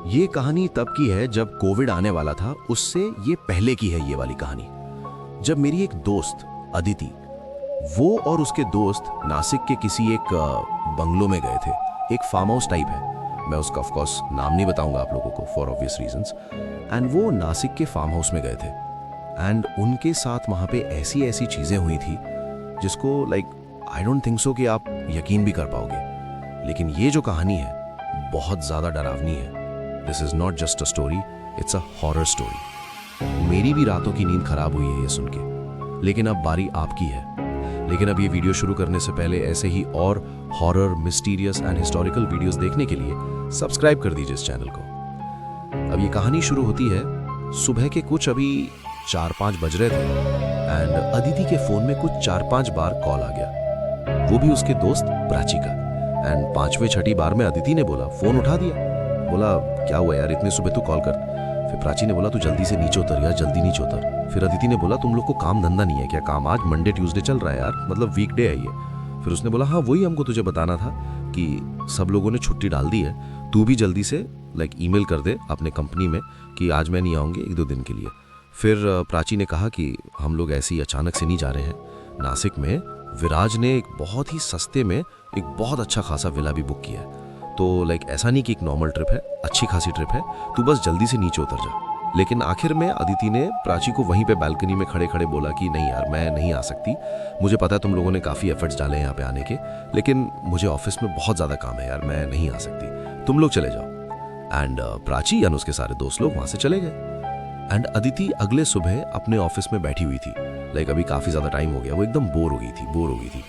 ये कहानी तब की है जब कोविड आने वाला था, उससे ये पहले की है ये वाली कहानी। जब मेरी एक दोस्त अदिति, वो और उसके दोस्त नासिक के किसी एक बंगलो में गए थे। एक फार्म हाउस टाइप है, मैं उसका ऑफ कोर्स नाम नहीं बताऊंगा आप लोगों को फॉर ऑब्वियस रीजंस। एंड वो नासिक के फार्म हाउस में गए थे एंड उनके साथ वहाँ पे ऐसी ऐसी चीज़ें हुई थी जिसको आई डोंट थिंक सो कि आप यकीन भी कर पाओगे। लेकिन ये जो कहानी है बहुत ज़्यादा डरावनी है। This is not just a story, it's a horror story. मेरी भी रातों की नींद खराब हुई है ये सुन के, लेकिन अब बारी आपकी है। लेकिन अब ये वीडियो शुरू करने से पहले ऐसे ही और horror, mysterious and historical videos देखने के लिए सब्सक्राइब कर दीजिए इस चैनल को। अब ये कहानी शुरू होती है सुबह के कुछ अभी 4-5 बज रहे थे एंड अदिति के फोन में कुछ 4-5 बार कॉल आ गया, वो भी उसके दोस्त प्राची का। एंड 5वें-6ठी बार में अदिति ने बोला, फोन उठा दिया। बोला क्या हुआ यार, इतने सुबह तू कॉल कर। फिर प्राची ने बोला तू जल्दी से नीचे उतर यार, जल्दी नीचे उतर। फिर अदिति ने बोला तुम लोग को काम धंधा नहीं है क्या? काम आज मंडे ट्यूसडे चल रहा है यार, मतलब वीकडे है ये। फिर उसने बोला हाँ वही हमको तुझे बताना था कि सब लोगों ने छुट्टी डाल दी है, तू भी जल्दी से ईमेल कर दे अपने कंपनी में कि आज मैं नहीं आऊँगी 1-2 दिन के लिए। फिर प्राची ने कहा कि हम लोग ऐसे ही अचानक से नहीं जा रहे हैं, नासिक में विराज ने एक बहुत ही सस्ते में एक बहुत अच्छा खासा विला भी बुक किया है। तो ऐसा नहीं कि एक नॉर्मल ट्रिप है, अच्छी खासी ट्रिप है, तू बस जल्दी से नीचे उतर जा। लेकिन आखिर में अदिति ने प्राची को वहीं पे बालकनी में खड़े खड़े बोला कि नहीं यार मैं नहीं आ सकती, मुझे पता है तुम लोगों ने काफ़ी एफर्ट्स डाले हैं यहाँ पे आने के, लेकिन मुझे ऑफिस में बहुत ज़्यादा काम है यार, मैं नहीं आ सकती, तुम लोग चले जाओ। एंड प्राची यानी उसके सारे दोस्त लोग वहाँ से चले गए। एंड अदिति अगले सुबह अपने ऑफिस में बैठी हुई थी। अभी काफ़ी ज़्यादा टाइम हो गया, वो एकदम बोर हो गई थी।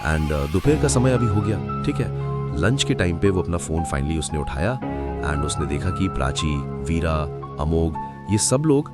एंड दोपहर का समय अभी हो गया, ठीक है। लंच के टाइम पे वो अपना फ़ोन फाइनली उसने उठाया एंड उसने देखा कि प्राची, वीरा, अमोघ, ये सब लोग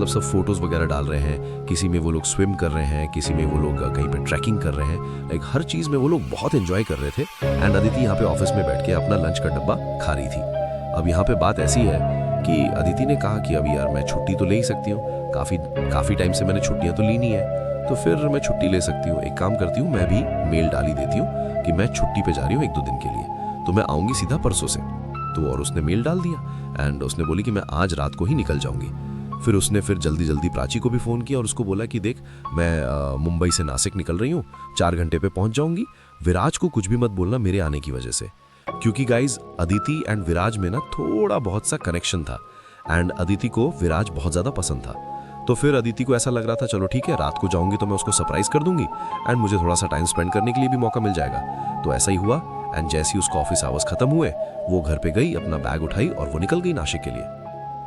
सब फोटोज़ वगैरह डाल रहे हैं। किसी में वो लोग स्विम कर रहे हैं, किसी में वो लोग कहीं पे ट्रैकिंग कर रहे हैं। हर चीज़ में वो लोग बहुत एंजॉय कर रहे थे। एंड अदिति यहाँ पे ऑफिस में बैठ के अपना लंच का डब्बा खा रही थी। अब यहाँ पे बात ऐसी है कि अदिति ने कहा कि अभी यार मैं छुट्टी तो ले ही सकती हूँ, काफ़ी टाइम से मैंने छुट्टियाँ तो ली नहीं है, तो फिर मैं छुट्टी ले सकती हूँ। एक काम करती हूँ, मैं भी मेल डाल ही देती हूँ कि मैं छुट्टी पे जा रही हूँ 1-2 दिन के लिए, तो मैं आऊँगी सीधा परसों से। तो और उसने मेल डाल दिया एंड उसने बोली कि मैं आज रात को ही निकल जाऊँगी। फिर उसने जल्दी प्राची को भी फ़ोन किया और उसको बोला कि देख मैं मुंबई से नासिक निकल रही हूँ, 4 घंटे पे पहुँच जाऊँगी। विराज को कुछ भी मत बोलना मेरे आने की वजह से, क्योंकि गाइज अदिति एंड विराज में ना थोड़ा बहुत सा कनेक्शन था एंड अदिति को विराज बहुत ज़्यादा पसंद था। तो फिर अदिति को ऐसा लग रहा था चलो ठीक है, रात को जाऊंगी तो मैं उसको सरप्राइज कर दूंगी एंड मुझे थोड़ा सा टाइम स्पेंड करने के लिए भी मौका मिल जाएगा। तो ऐसा ही हुआ एंड जैसे ही उसका ऑफिस आवर्स खत्म हुए वो घर पे गई, अपना बैग उठाई और वो निकल गई नासिक के लिए।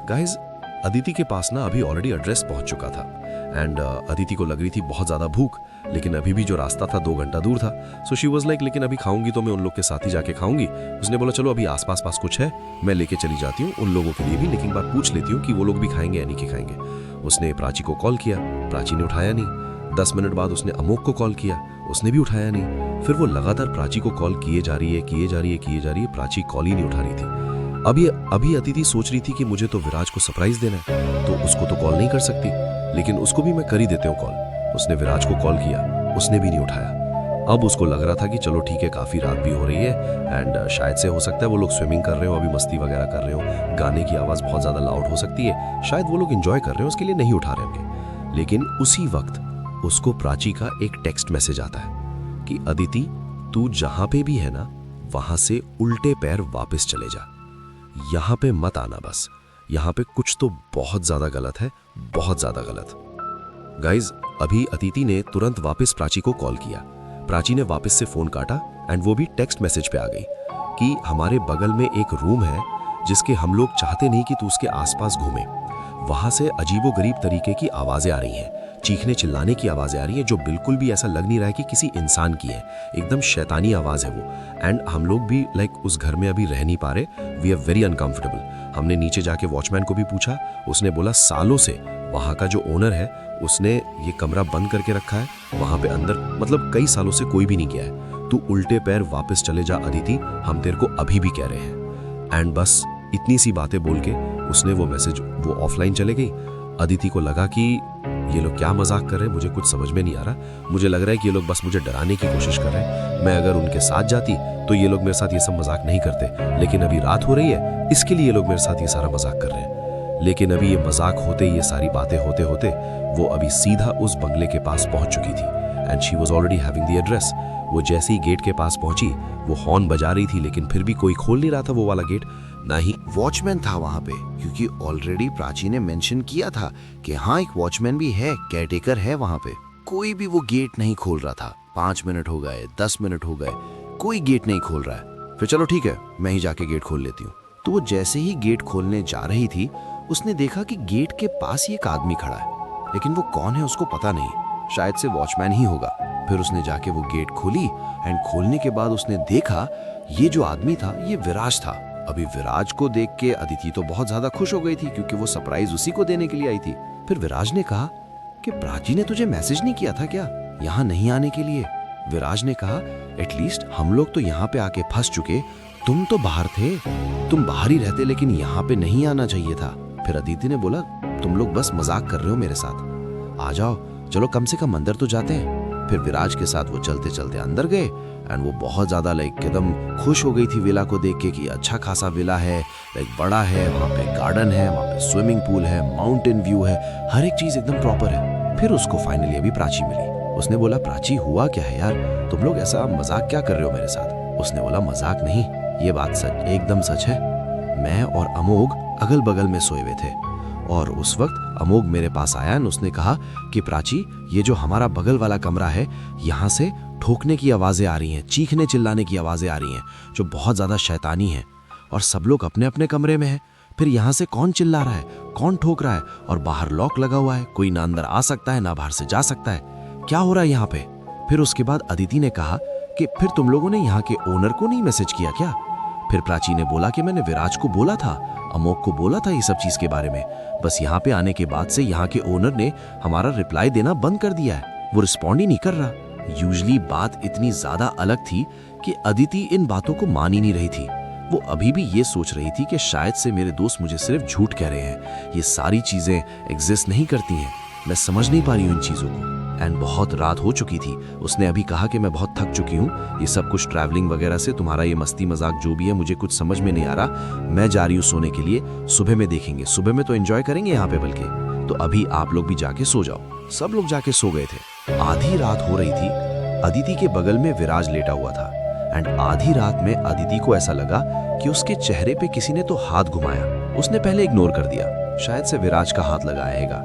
गाइज अदिति के पास ना अभी ऑलरेडी एड्रेस पहुंच चुका था एंड अदिति को लग रही थी बहुत ज़्यादा भूख, लेकिन अभी भी जो रास्ता था 2 घंटा दूर था। सो शी वाज लेकिन अभी खाऊंगी तो मैं उन लोग के साथ ही जाके खाऊंगी। उसने बोला चलो अभी आसपास पास कुछ है मैं लेके चली जाती हूँ उन लोगों के लिए भी, लेकिन बात पूछ लेती हूँ कि वो लोग भी खाएंगे या नहीं कि खाएंगे। उसने प्राची को कॉल किया, प्राची ने उठाया नहीं। 10 मिनट बाद उसने अमोघ को कॉल किया, उसने भी उठाया नहीं। फिर वो लगातार प्राची को कॉल किए जा रही है, प्राची कॉल ही नहीं उठा रही थी। अभी अदिति सोच रही थी कि मुझे तो विराज को सरप्राइज देना है, तो उसको तो कॉल नहीं कर सकती, लेकिन उसको भी मैं कर ही देते हूँ कॉल। उसने विराज को कॉल किया, उसने भी नहीं उठाया। अब उसको लग रहा था कि चलो ठीक है, काफ़ी रात भी हो रही है एंड शायद से हो सकता है वो लोग स्विमिंग कर रहे हो, अभी मस्ती वगैरह कर रहे हो, गाने की आवाज़ बहुत ज़्यादा लाउड हो सकती है, शायद वो लोग एंजॉय कर रहे हो, उसके लिए नहीं उठा रहे होंगे। लेकिन उसी वक्त उसको प्राची का एक टेक्स्ट मैसेज आता है कि अदिति तू जहाँ पे भी है ना, वहाँ से उल्टे पैर वापस चले जा, यहाँ पे मत आना, बस यहाँ पे कुछ तो बहुत ज़्यादा गलत है, बहुत ज़्यादा गलत। गाइज अभी अदिति ने तुरंत वापस प्राची को कॉल किया। प्राची ने वापस से फ़ोन काटा एंड वो भी टेक्स्ट मैसेज पे आ गई कि हमारे बगल में एक रूम है जिसके हम लोग चाहते नहीं कि तू उसके आसपास घूमे, वहाँ से अजीबोगरीब तरीके की आवाज़ें आ रही हैं, चीखने चिल्लाने की आवाज़ें आ रही हैं, जो बिल्कुल भी ऐसा लग नहीं रहा है कि किसी इंसान की है, एकदम शैतानी आवाज़ है वो। एंड हम लोग भी उस घर में अभी रह नहीं पा रहे, वी आर वेरी अनकम्फर्टेबल। हमने नीचे जाके वॉचमैन को भी पूछा, उसने बोला सालों से वहाँ का जो ओनर है उसने ये कमरा बंद करके रखा है, वहाँ पे अंदर कई सालों से कोई भी नहीं गया है, तू उल्टे पैर वापस चले जा अदिति, हम तेरे को अभी भी कह रहे हैं। एंड बस इतनी सी बातें बोल के उसने वो ऑफलाइन चले गई। अदिति को लगा कि ये लोग क्या मजाक कर रहे हैं, मुझे कुछ समझ में नहीं आ रहा। मुझे लग रहा है कि ये लोग बस मुझे डराने की कोशिश कर रहे हैं। मैं अगर उनके साथ जाती तो ये लोग मेरे साथ ये सब मजाक नहीं करते, लेकिन अभी रात हो रही है इसके लिए ये लोग मेरे साथ ये सारा मजाक कर रहे हैं। लेकिन अभी ये मजाक होते, ये सारी बातें होते होते वो अभी सीधा उस बंगले के पास पहुंच चुकी थी and she was already having the address. वो जैसे ही गेट के पास पहुंची वो हॉर्न बजा रही थी, लेकिन फिर भी कोई खोल नहीं रहा था वो वाला गेट, ना ही वॉचमैन था वहां पे, क्योंकि ऑलरेडी प्राची ने मेंशन किया था कि हाँ एक वॉचमैन भी है, केयरटेकर है वहां पे। कोई भी वो गेट नहीं खोल रहा था। 5 मिनट हो गए, 10 मिनट हो गए, कोई गेट नहीं खोल रहा है। फिर चलो ठीक है, मैं ही जाके गेट खोल लेती हूँ। तो वो जैसे ही गेट खोलने जा रही थी उसने देखा कि गेट के पास ही एक आदमी खड़ा है, लेकिन वो कौन है उसको पता नहीं, शायद से वॉचमैन ही होगा। फिर उसने जाके वो गेट खोली एंड खोलने के बाद उसने देखा ये जो आदमी था ये विराज था। अभी विराज को देख के अदिति तो बहुत ज्यादा खुश हो गई थी, क्योंकि वो सरप्राइज उसी को देने के लिए आई थी। फिर विराज ने कहा कि प्राची ने तुझे मैसेज नहीं किया था क्या यहाँ नहीं आने के लिए? विराज ने कहा एटलीस्ट हम लोग तो यहाँ पे आके फंस चुके, तुम तो बाहर थे, तुम बाहर ही रहते, लेकिन यहाँ पे नहीं आना चाहिए था। फिर अदिति ने बोला तुम लोग बस मजाक कर रहे हो मेरे साथ, आ जाओ चलो कम से कम अंदर तो जाते हैं। फिर विराज के साथ वो चलते चलते अंदर गए एंड वो बहुत ज्यादा एकदम खुश हो गई थी विला को देख के कि अच्छा खासा विला है, बड़ा है, वहाँ पे गार्डन है, वहाँ पे स्विमिंग पूल है, माउंटेन व्यू है, हर एक चीज एकदम प्रॉपर है। फिर उसको फाइनली अभी प्राची मिली। उसने बोला प्राची हुआ क्या है यार, तुम लोग ऐसा मजाक क्या कर रहे हो मेरे साथ? उसने बोला मजाक नहीं, ये बात सच, एकदम सच है। मैं और अमोघ अगल बगल में सोए हुए थे और उस वक्त अमोघ मेरे पास आया और उसने कहा कि प्राची ये जो हमारा बगल वाला कमरा है यहाँ से ठोकने की आवाजें आ रही हैं, चीखने चिल्लाने की आवाजें आ रही हैं जो बहुत ज्यादा शैतानी है, और सब लोग अपने अपने कमरे में हैं। फिर यहाँ से कौन चिल्ला रहा है, कौन ठोक रहा है, और बाहर लॉक लगा हुआ है, कोई ना अंदर आ सकता है ना बाहर से जा सकता है, क्या हो रहा है यहाँ पे? फिर उसके बाद अदिति ने कहा कि फिर तुम लोगों ने यहाँ के ओनर को नहीं मैसेज किया क्या? फिर प्राची ने बोला कि मैंने विराज को बोला था, अमोघ को बोला था ये सब चीज के बारे में, बस यहाँ पे आने के बाद से यहाँ के ओनर ने हमारा रिप्लाई देना बंद कर दिया है, वो रिस्पॉन्ड ही नहीं कर रहा। यूजुअली बात इतनी ज्यादा अलग थी कि अदिति इन बातों को मान ही नहीं रही थी। वो अभी भी ये सोच रही थी कि शायद से मेरे दोस्त मुझे सिर्फ झूठ कह रहे हैं, ये सारी चीजें एग्जिस्ट नहीं करती हैं, मैं समझ नहीं पा रही हूँ इन चीजों को। एंड बहुत रात हो चुकी थी। उसने अभी कहा कि मैं बहुत थक चुकी हूँ, ये सब कुछ ट्रैवलिंग वगैरह से, तुम्हारा ये मस्ती मजाक जो भी है मुझे कुछ समझ में नहीं आ रहा, मैं जा रही हूँ सोने के लिए, सुबह में देखेंगे, सुबह में तो एंजॉय करेंगे यहाँ पे, बल्कि तो अभी आप लोग भी जाके सो जाओ। सब लोग जाके सो गए थे। आधी रात हो रही थी, अदिति के बगल में विराज लेटा हुआ था एंड आधी रात में अदिति को ऐसा लगा कि उसके चेहरे पे किसी ने तो हाथ घुमाया। उसने पहले इग्नोर कर दिया, शायद से विराज का हाथ लगाएगा,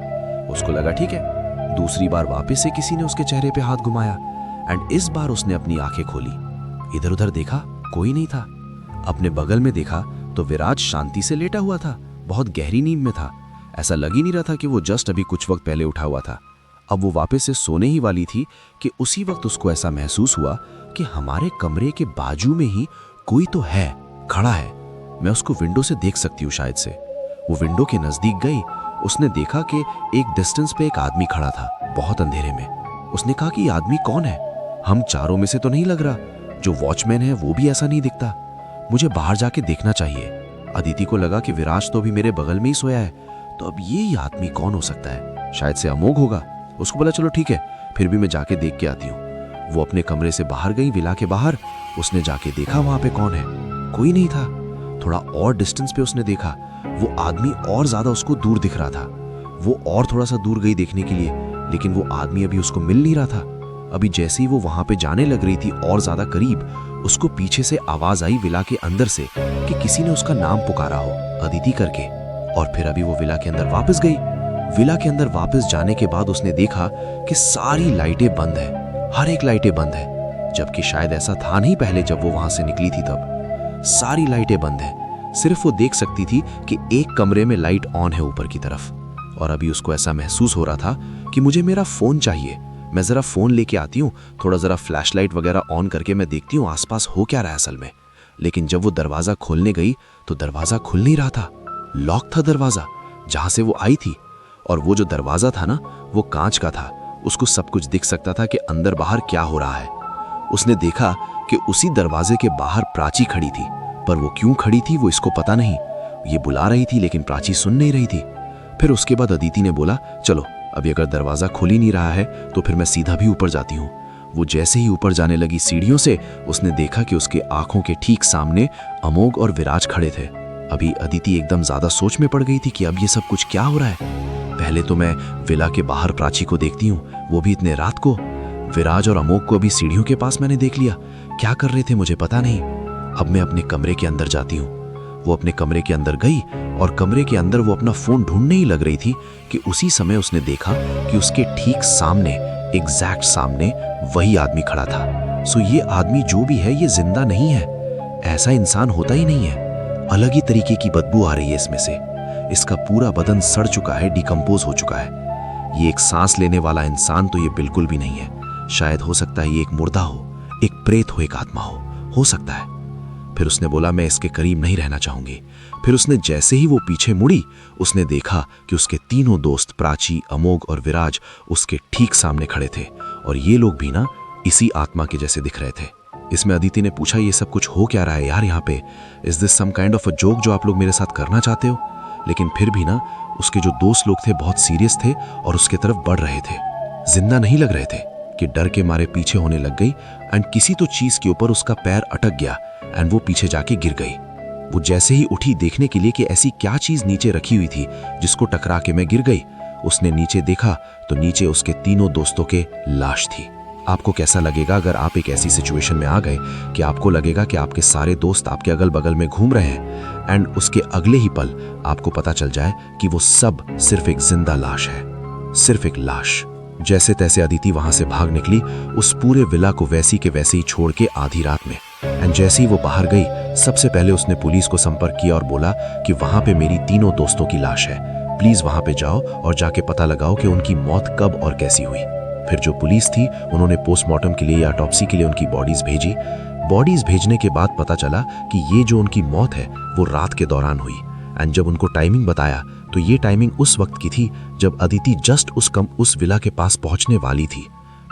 उसको लगा ठीक है। दूसरी बार वापस से किसी ने उसके चेहरे पे हाथ घुमाया एंड इस बार उसने अपनी आंखें खोली, इधर उधर देखा, कोई नहीं था। अपने बगल में देखा तो विराज शांति से लेटा हुआ था, बहुत गहरी नींद में था, ऐसा लग ही नहीं रहा था कि वो जस्ट अभी कुछ वक्त पहले उठा हुआ था। अब वो वापस से सोने ही वाली थी कि उसी वक्त उसको ऐसा महसूस हुआ कि हमारे कमरे के बाजू में ही कोई तो है, खड़ा है, मैं उसको विंडो से देख सकती हूँ शायद से। वो विंडो के नजदीक गई, उसने देखा कि एक डिस्टेंस पे एक आदमी खड़ा था, बहुत अंधेरे में। उसने कहा कि ये आदमी कौन है, हम चारों में से तो नहीं लग रहा, जो वॉचमैन है वो भी ऐसा नहीं दिखता, मुझे बाहर जाके देखना चाहिए। अदिति को लगा कि विराज तो अभी मेरे बगल में ही सोया है, तो अब ये आदमी कौन हो सकता है, शायद से अमोघ होगा। उसको बोला चलो ठीक है, फिर भी मैं जाके देख के आती हूँ। वो अपने कमरे से बाहर गई, विला के बाहर। उसने जाके देखा वहां पे कौन है, कोई नहीं था। थोड़ा और डिस्टेंस पे उसने देखा, वो आदमी और ज्यादा उसको दूर दिख रहा था। वो और थोड़ा सा दूर गई देखने के लिए, लेकिन वो आदमी अभी उसको मिल नहीं रहा था। अभी जैसे ही वो वहां पे जाने लग रही थी और ज्यादा करीब, उसको पीछे से आवाज आई विला के अंदर से कि किसी ने उसका नाम पुकारा हो, अदिति करके। और फिर अभी वो विला के अंदर वापस गई। विला के अंदर वापस जाने के बाद उसने देखा कि सारी लाइटें बंद है, हर एक लाइटें बंद है, जबकि शायद ऐसा था नहीं पहले जब वो वहां से निकली थी तब। सारी लाइटें बंद है, सिर्फ वो देख सकती थी कि एक कमरे में लाइट ऑन है ऊपर की तरफ। और अभी उसको ऐसा महसूस हो रहा था कि मुझे मेरा फोन चाहिए, मैं जरा फोन लेके आती हूँ, थोड़ा जरा फ्लैशलाइट वगैरह ऑन करके मैं देखती हूँ आसपास हो क्या रहा है असल में। लेकिन जब वो दरवाजा खोलने गई तो दरवाजा खुल नहीं रहा था, लॉक था दरवाजा जहां से वो आई थी। और वो जो दरवाजा था ना, वो कांच का था, उसको सब कुछ दिख सकता था कि अंदर बाहर क्या हो रहा है। उसने देखा कि उसी दरवाजे के बाहर प्राची खड़ी थी, पर वो क्यों खड़ी थी वो इसको पता नहीं। ये बुला रही थी लेकिन प्राची सुन नहीं रही थी। फिर उसके बाद अदिति ने बोला चलो अभी अगर दरवाज़ा खुल ही नहीं रहा है तो फिर मैं सीधा भी ऊपर जाती हूँ। वो जैसे ही ऊपर जाने लगी सीढ़ियों से, उसने देखा कि उसके आंखों के ठीक सामने अमोघ और विराज खड़े थे। अभी अदिति एकदम ज़्यादा सोच में पड़ गई थी कि अब ये सब कुछ क्या हो रहा है। पहले तो मैं विला के बाहर प्राची को देखती हूँ, वो भी इतने रात को। विराज और अमोघ को अभी सीढ़ियों के पास मैंने देख लिया। क्या कर रहे थे मुझे पता नहीं। अब मैं अपने कमरे के अंदर जाती हूँ। वो अपने कमरे के अंदर गई और कमरे के अंदर वो अपना फोन ढूंढने ही लग रही थी कि उसी समय उसने देखा कि उसके ठीक सामने, एग्जैक्ट सामने वही आदमी खड़ा था। सो ये आदमी जो भी है ये जिंदा नहीं है। ऐसा इंसान होता ही नहीं है। अलग ही तरीके की बदबू आ रही है इसमें से। इसका पूरा बदन सड़ चुका है, डिकम्पोज हो चुका है। ये एक सांस लेने वाला इंसान तो ये बिल्कुल भी नहीं है। शायद हो सकता है ये एक मुर्दा हो, एक प्रेत हो, एक आत्मा हो सकता है। फिर उसने बोला मैं इसके करीब नहीं रहना चाहूंगी। फिर उसने जैसे ही वो पीछे मुड़ी, उसने देखा कि उसके तीनों दोस्त प्राची, अमोघ और विराज उसके ठीक सामने खड़े थे और ये लोग भी ना इसी आत्मा के जैसे दिख रहे थे। इसमें अदिति ने पूछा ये सब कुछ हो क्या रहा है यार यहाँ पे? Is this some kind of a joke जो आप लोग मेरे साथ करना चाहते हो? लेकिन फिर भी ना उसके जो दोस्त लोग थे बहुत सीरियस थे और उसके तरफ बढ़ रहे थे। जिंदा नहीं लग रहे थे कि डर के मारे पीछे होने लग गई एंड किसी तो चीज के ऊपर उसका पैर अटक गया एंड वो पीछे जाके गिर गई। वो जैसे ही उठी देखने के लिए कि ऐसी क्या चीज नीचे रखी हुई थी जिसको टकरा के मैं गिर गई, उसने नीचे देखा तो नीचे उसके तीनों दोस्तों के लाश थी। आपको कैसा लगेगा अगर आप एक ऐसी सिचुएशन में आ गए कि आपको लगेगा कि आपके सारे दोस्त आपके अगल बगल में घूम रहे हैं एंड उसके अगले ही पल आपको पता चल जाए कि वो सब सिर्फ एक जिंदा लाश है, सिर्फ एक लाश। जैसे तैसे अदिति वहां से भाग निकली, उस पूरे विला को वैसी के वैसे ही छोड़ के आधी रात में। एंड जैसे ही वो बाहर गई, सबसे पहले उसने पुलिस को संपर्क किया और बोला कि वहां पे मेरी तीनों दोस्तों की लाश है, प्लीज वहां पे जाओ और जाके पता लगाओ कि उनकी मौत कब और कैसी हुई। फिर जो पुलिस थी उन्होंने पोस्टमार्टम के लिए या ऑटोप्सी के लिए उनकी बॉडीज भेजी। बॉडीज भेजने के बाद पता चला कि ये जो उनकी मौत है वो रात के दौरान हुई। एंड जब उनको टाइमिंग बताया तो ये टाइमिंग उस वक्त की थी जब अदिति जस्ट उस विला के पास पहुंचने वाली थी।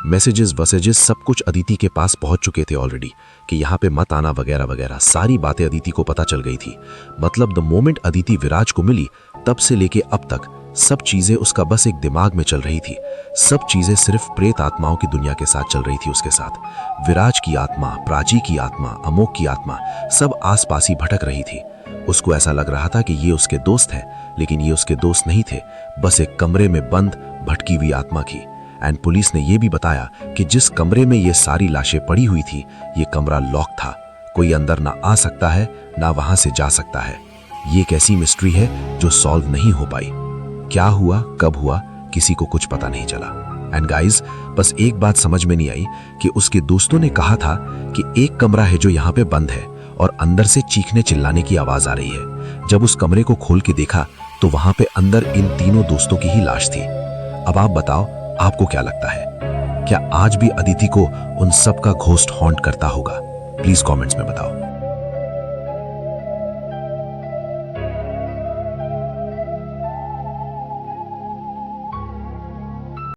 मैसेजेस वसेजेस सब कुछ अदिति के पास पहुंच चुके थे ऑलरेडी कि यहाँ पे मत आना वगैरह वगैरह। सारी बातें अदिति को पता चल गई थी। मतलब द मोमेंट अदिति विराज को मिली तब से लेके अब तक सब चीजें उसका बस एक दिमाग में चल रही थी। सब चीजें सिर्फ प्रेत आत्माओं की दुनिया के साथ चल रही थी उसके साथ। विराज की आत्मा, प्राची की आत्मा, अमोघ की आत्मा सब आस पास ही भटक रही थी। उसको ऐसा लग रहा था कि ये उसके दोस्त हैं, लेकिन ये उसके दोस्त नहीं थे, बस एक कमरे में बंद भटकी हुई आत्मा की। एंड पुलिस ने यह भी बताया कि जिस कमरे में ये सारी लाशें पड़ी हुई थी, ये कमरा लॉक था। कोई अंदर ना आ सकता है ना वहां से जा सकता है। ये एक ऐसी मिस्ट्री है जो सॉल्व नहीं हो पाई। क्या हुआ, कब हुआ, किसी को कुछ पता नहीं चला। एंड गाइज, बस एक बात समझ में नहीं आई कि उसके दोस्तों ने कहा था कि एक कमरा है जो यहाँ पे बंद है और अंदर से चीखने चिल्लाने की आवाज आ रही है। जब उस कमरे को खोल के देखा तो वहां पे अंदर इन तीनों दोस्तों की ही लाश थी। अब आप बताओ, आपको क्या लगता है? क्या आज भी अदिति को उन सब का घोस्ट हॉन्ट करता होगा? प्लीज कमेंट्स में बताओ।